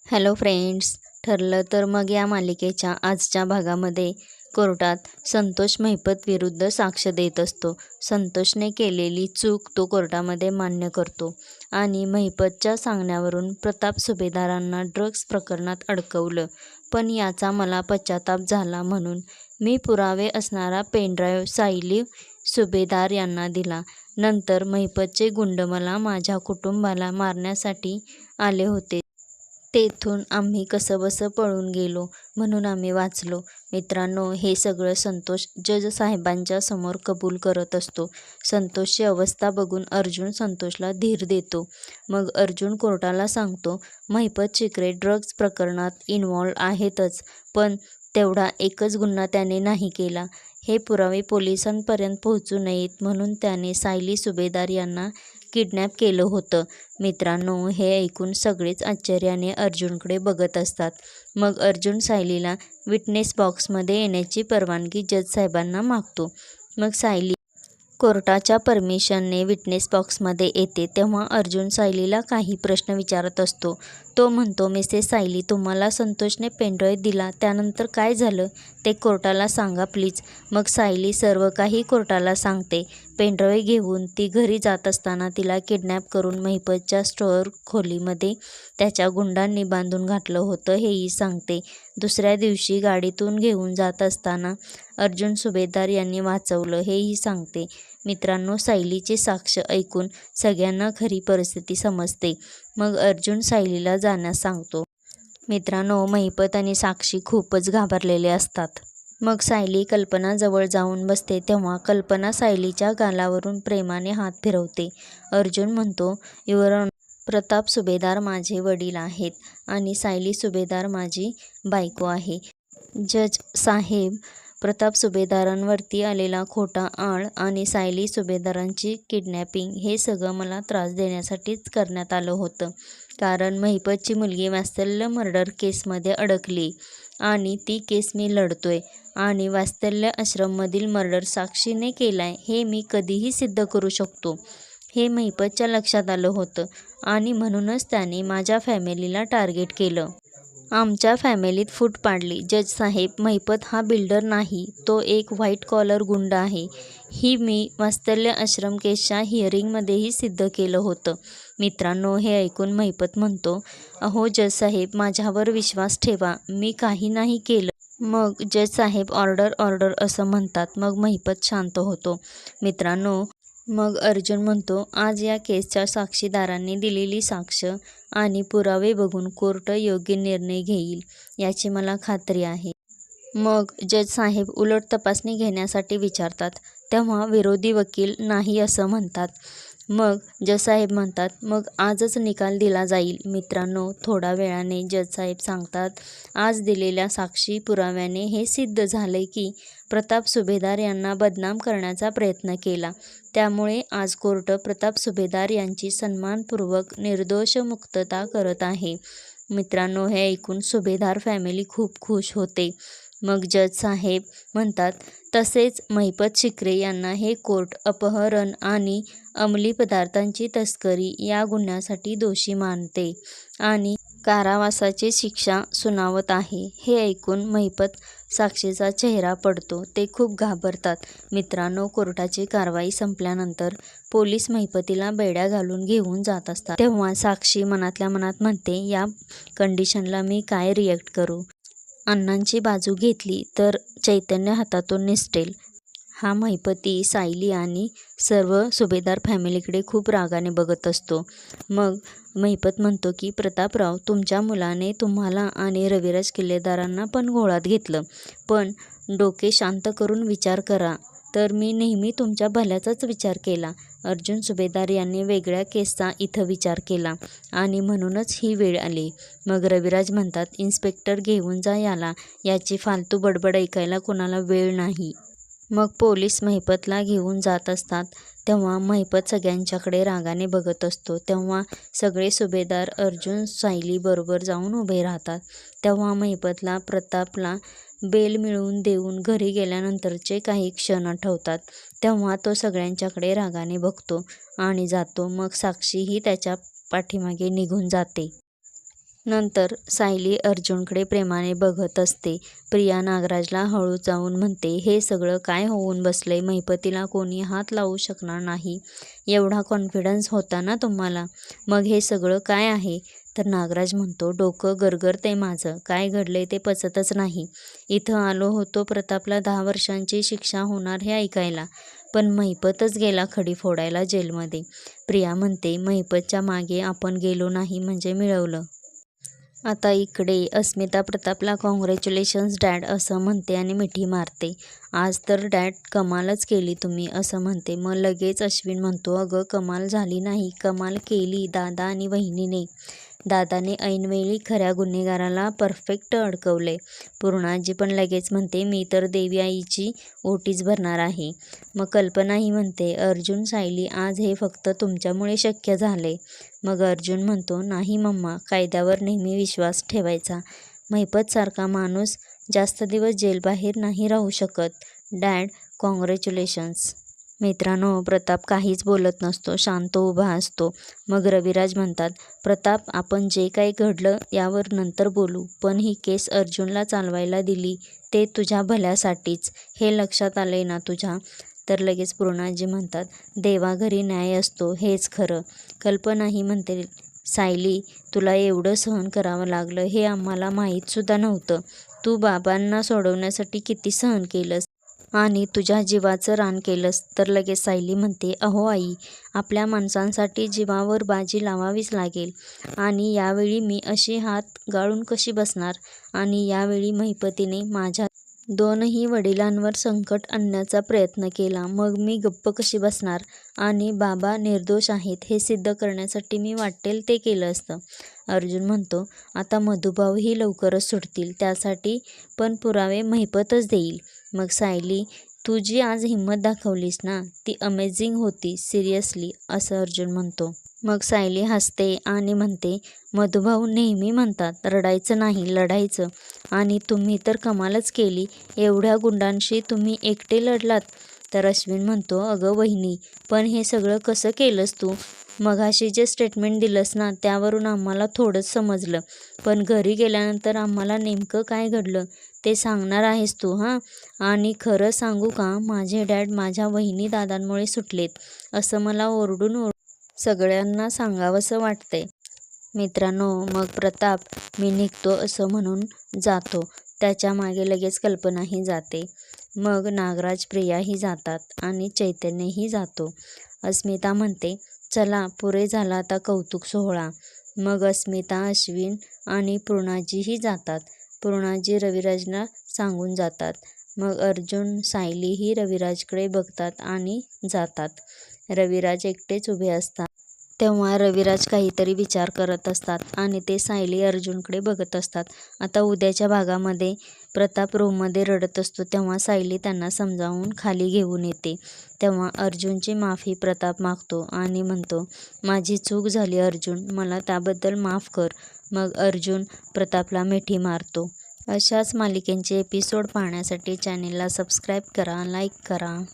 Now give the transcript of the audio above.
Hello friends. ठरलं तर मग या मालिकेच्या आजच्या भागामध्ये कोर्टात संतोष महिपत विरुद्ध साक्ष देत असतो. संतोषने केलेली चूक तो कोर्टामध्ये मान्य करतो आणि महिपतच्या सांगण्यावरून प्रताप सुभेदारांना ड्रग्ज प्रकरणात अडकवलं, पण याचा मला पश्चाताप झाला म्हणून मी पुरावे असणारा पेनड्राईव्ह सायली सुभेदार यांना दिला. नंतर महिपतचे गुंड मला माझ्या कुटुंबाला मारण्यासाठी आले होते. तेथून आम्ही कसंबसं पळून गेलो म्हणून आम्ही वाचलो. मित्रांनो, हे सगळं संतोष जज साहेबांच्या समोर कबूल करत असतो. संतोषची अवस्था बघून अर्जुन संतोषला धीर देतो. मग अर्जुन कोर्टाला सांगतो, महिपत शिकरे ड्रग्ज प्रकरणात इन्व्हॉल्व आहेतच, पण तेवढा एकच गुन्हा त्याने नाही केला. हे पुरावे पोलिसांपर्यंत पोहोचू नयेत म्हणून त्याने सायली सुभेदार यांना किडनॅप केलं होतं. मित्रांनो, हे ऐकून सगळेच आश्चर्याने अर्जुनकडे बघत असतात. मग अर्जुन सायलीला विटनेस बॉक्समध्ये येण्याची परवानगी जज साहेबांना मागतो. मग सायली कोर्टाच्या परमिशनने विटनेस बॉक्समध्ये येते. तेव्हा अर्जुन सायलीला काही प्रश्न विचारत असतो. तो म्हणतो, मिसेस सायली, तुम्हाला संतोषने पेनड्राईव्ह दिला त्यानंतर काय झालं ते कोर्टाला सांगा प्लीज. मग सायली सर्व काही कोर्टाला सांगते. पेनड्राईव्ह घेऊन ती घरी जात असताना तिला किडनॅप करून महिपतच्या स्टोअर खोलीमध्ये त्याच्या गुंडांनी बांधून घातलं होतं हेही सांगते. दुसऱ्या दिवशी गाडीतून घेऊन जात असताना अर्जुन सुभेदार यांनी वाचवलं हेही सांगते. मित्रांनो, सायलीची साक्ष ऐकून सगळ्यांना खरी परिस्थिती समजते. मग अर्जुन सायलीला जाण्यास सांगतो. मित्रांनो, महिपत आणि साक्षी खूपच घाबरलेले असतात. मग सायली कल्पनाजवळ जाऊन बसते तेव्हा कल्पना सायलीच्या गालावरून प्रेमाने हात फिरवते. अर्जुन म्हणतो, युवर ऑनर, प्रताप सुभेदार माझे वडील आहेत आणि सायली सुभेदार माझी बायको आहे. जज साहेब, प्रताप सुभेदारांवरती आलेला खोटा आळ आणि सायली सुभेदारांची किडनॅपिंग हे सगळं मला त्रास देण्यासाठीच करण्यात आलं होतं. कारण महिपतची मुलगी वात्सल्य मर्डर केसमध्ये अडकली आणि ती केस मी लढतोय आणि वात्सल्य आश्रममधील मर्डर साक्षीने केलाय हे मी कधीही सिद्ध करू शकतो. हे महिपतच्या लक्षात आलं होतं आणि म्हणूनच त्याने माझ्या फॅमिलीला टार्गेट केलं. आमच्या फॅमिलीत फूट पाडली. जज साहेब, महिपत हा बिल्डर नाही, तो एक व्हाईट कॉलर गुंड आहे. ही मी वात्सल्य आश्रम केसच्या हिअरिंगमध्येही सिद्ध केलं होतं. मित्रांनो, हे ऐकून महिपत म्हणतो, अहो जज साहेब, माझ्यावर विश्वास ठेवा, मी काही नाही केलं. मग जज साहेब ऑर्डर ऑर्डर असं म्हणतात. मग महिपत शांत होतो. मित्रांनो, मग अर्जुन म्हणतो, आज या केसच्या साक्षीदारांनी दिलेली साक्ष आणि पुरावे बघून कोर्ट योग्य निर्णय घेईल याची मला खात्री आहे. मग जज साहेब उलट तपासणी घेण्यासाठी विचारतात तेव्हा विरोधी वकील नाही असं म्हणतात. मग जज साहेब म्हणतात, मग आजच निकाल दिला जाईल. मित्रांनो, थोड्या वेळाने जज साहेब सांगतात, आज दिलेल्या साक्षी पुराव्याने हे सिद्ध झालंय की प्रताप सुभेदार यांना बदनाम करण्याचा प्रयत्न केला. त्यामुळे आज कोर्ट प्रताप सुभेदार यांची सन्मानपूर्वक निर्दोष मुक्तता करत आहे. मित्रांनो, हे ऐकून सुभेदार फॅमिली खूप खुश होते. मग जज साहेब म्हणतात, तसेच महिपत शिकरे यांना हे कोर्ट अपहरण आणि अंमली पदार्थांची तस्करी या गुन्ह्यासाठी दोषी मानते आणि कारावासाची शिक्षा सुनावत आहे. हे ऐकून महिपत साक्षीचा चेहरा पडतो. ते खूप घाबरतात. मित्रांनो, कोर्टाची कारवाई संपल्यानंतर पोलीस महिपतीला बेड्या घालून घेऊन जात असतात. तेव्हा साक्षी मनातल्या मनात म्हणते, या कंडिशनला मी काय रिॲक्ट करू. अण्णांची बाजू घेतली तर चैतन्य हातातून निसटेल. हा महिपती सायली आणि सर्व सुभेदार फॅमिलीकडे खूप रागाने बघत असतो. मग महिपत म्हणतो की प्रतापराव, तुमच्या मुलाने तुम्हाला आणि रविराज किल्लेदारांना पण घोळात घेतलं, पण डोके शांत करून विचार करा तर मी नेहमी तुमच्या भल्याचाच विचार केला. अर्जुन सुभेदार यांनी वेगळ्या केसचा इथं विचार केला आणि म्हणूनच ही वेळ आली. मग रविराज म्हणतात, इन्स्पेक्टर घेऊन जा याला, याची फालतू बडबड ऐकायला कोणाला वेळ नाही. मग पोलीस महिपतला घेऊन जात असतात तेव्हा महिपत सगळ्यांच्याकडे रागाने बघत असतो. तेव्हा सगळे सुभेदार अर्जुन सायली बरोबर जाऊन उभे राहतात. तेव्हा महिपतला प्रतापला बेल मिळवून देऊन घरी गेल्यानंतरचे काही क्षण आठवतात. तेव्हा तो सगळ्यांच्याकडे रागाने बघतो आणि जातो. मग साक्षीही त्याच्या पाठीमागे निघून जाते. नंतर सायली अर्जुनकडे प्रेमाने बघत असते. प्रिया नागराजला हळू जाऊन म्हणते, हे सगळं काय होऊन बसलंय? महिपतीला कोणी हात लावू शकणार नाही एवढा कॉन्फिडन्स होता ना तुम्हाला? मग हे सगळं काय आहे? तर नागराज म्हणतो, डोकं गरगरतंय माझं. काय घडलंय ते पचतच नाही. इथं आलो होतो प्रतापला 10 वर्षांची शिक्षा होणार हे ऐकायला, पण महिपतच गेला खडी फोडायला जेलमध्ये. प्रिया म्हणते, महिपतच्या मागे आपण गेलो नाही म्हणजे मिळवलं. आता इकडे अस्मिता प्रतापला कॉंग्रॅच्युलेशन्स डॅड असं म्हणते आणि मिठी मारते. आज तर डॅड कमालच केली तुम्ही असं म्हणते. मग लगेच अश्विन म्हणतो, अगं कमाल झाली नाही, कमाल केली दादा आणि वहिनीने. दादाने ऐनवेळी खऱ्या गुन्हेगाराला परफेक्ट अडकवले. पूर्णाजी पण लगेच म्हणते, मी तर देवी आईची ओटीच भरणार आहे. मग कल्पनाही म्हणते, अर्जुन सायली आज हे फक्त तुमच्यामुळे शक्य झाले. मग अर्जुन म्हणतो, नाही मम्मा, कायद्यावर नेहमी विश्वास ठेवायचा. महिपतसारखा माणूस जास्त दिवस जेलबाहेर नाही राहू शकत. Dad congratulations. मित्रांनो, प्रताप काहीच बोलत नसतो, शांत उभा असतो. मग रविराज म्हणतात, प्रताप आपण जे काही घडलं यावर नंतर बोलू, पण ही केस अर्जुनला चालवायला दिली ते तुझ्या भल्यासाठीच, हे लक्षात आलंय ना तुझ्या? तर लगेच पूर्णाजी म्हणतात, देवाघरी न्याय असतो हेच खरं. कल्पनाही म्हणते, सायली तुला एवढं सहन करावं लागलं हे आम्हाला माहीतसुद्धा नव्हतं. तू बाबांना सोडवण्यासाठी किती सहन केलंस आणि तुझ्या जीवाचं रान केलंस. तर लगेच सायली म्हणते, अहो आई, आपल्या माणसांसाठी जीवावर बाजी लावावीच लागेल. आणि यावेळी मी अशी हात गाळून कशी बसणार? आणि यावेळी महिपतीने माझ्या दोनही वडिलांवर संकट आणण्याचा प्रयत्न केला, मग मी गप्प कशी बसणार? आणि बाबा निर्दोष आहेत हे सिद्ध करण्यासाठी मी वाटेल ते केलं असतं. अर्जुन म्हणतो, आता मधुभाऊही लवकरच सुटतील, त्यासाठी पण पुरावे महिपतच देईल. मग सायली, तू जी आज हिंमत दाखवलीस ना, ती अमेझिंग होती सिरियसली, असं अर्जुन म्हणतो. मग सायली हसते आणि म्हणते, मधुभाऊ नेहमी म्हणतात रडायचं नाही लढायचं, आणि तुम्ही तर कमालच केली. एवढ्या गुंडांशी तुम्ही एकटे लढलात. तर अश्विन म्हणतो, अगं वहिनी, पण हे सगळं कसं केलंस तू? मघाशी जे स्टेटमेंट दिलंस ना त्यावरून आम्हाला थोडंच समजलं, पण घरी गेल्यानंतर आम्हाला नेमकं काय घडलं ते सांगणार आहेस तू? हां, आणि खरं सांगू का, माझे डॅड माझ्या वहिनी दादांमुळे सुटलेत असं मला ओरडून सगळ्यांना सांगावंसं वाटतंय. मित्रांनो, मग प्रताप मी निघतो असं म्हणून जातो. त्याच्या मागे लगेच कल्पनाही जाते. मग नागराज प्रियाही जातात आणि चैतन्यही जातो. अस्मिता म्हणते, चला पुरे झाला आता कौतुक सोहळा. मग अस्मिता, अश्विन आणि पूर्णाजीही जातात. पूर्णाजी रविराजला सांगून जातात. मग अर्जुन सायलीही रविराजकडे बघतात आणि जातात. रविराज एकटेच उभे असतात. तेव्हा रविराज काहीतरी विचार करत असतात आणि ते सायली अर्जुनकडे बघत असतात. आता उद्याच्या भागामध्ये प्रताप रूममध्ये रडत असतो, तेव्हा सायली त्यांना समजावून खाली घेऊन येते. तेव्हा अर्जुनची माफी प्रताप मागतो आणि म्हणतो, माझी चूक झाली अर्जुन, मला त्याबद्दल माफ कर. मग अर्जुन प्रतापला मिठी मारतो. अशाच मालिकेंचे एपिसोड पाहण्यासाठी चॅनेलला सबस्क्राईब करा, लाईक करा.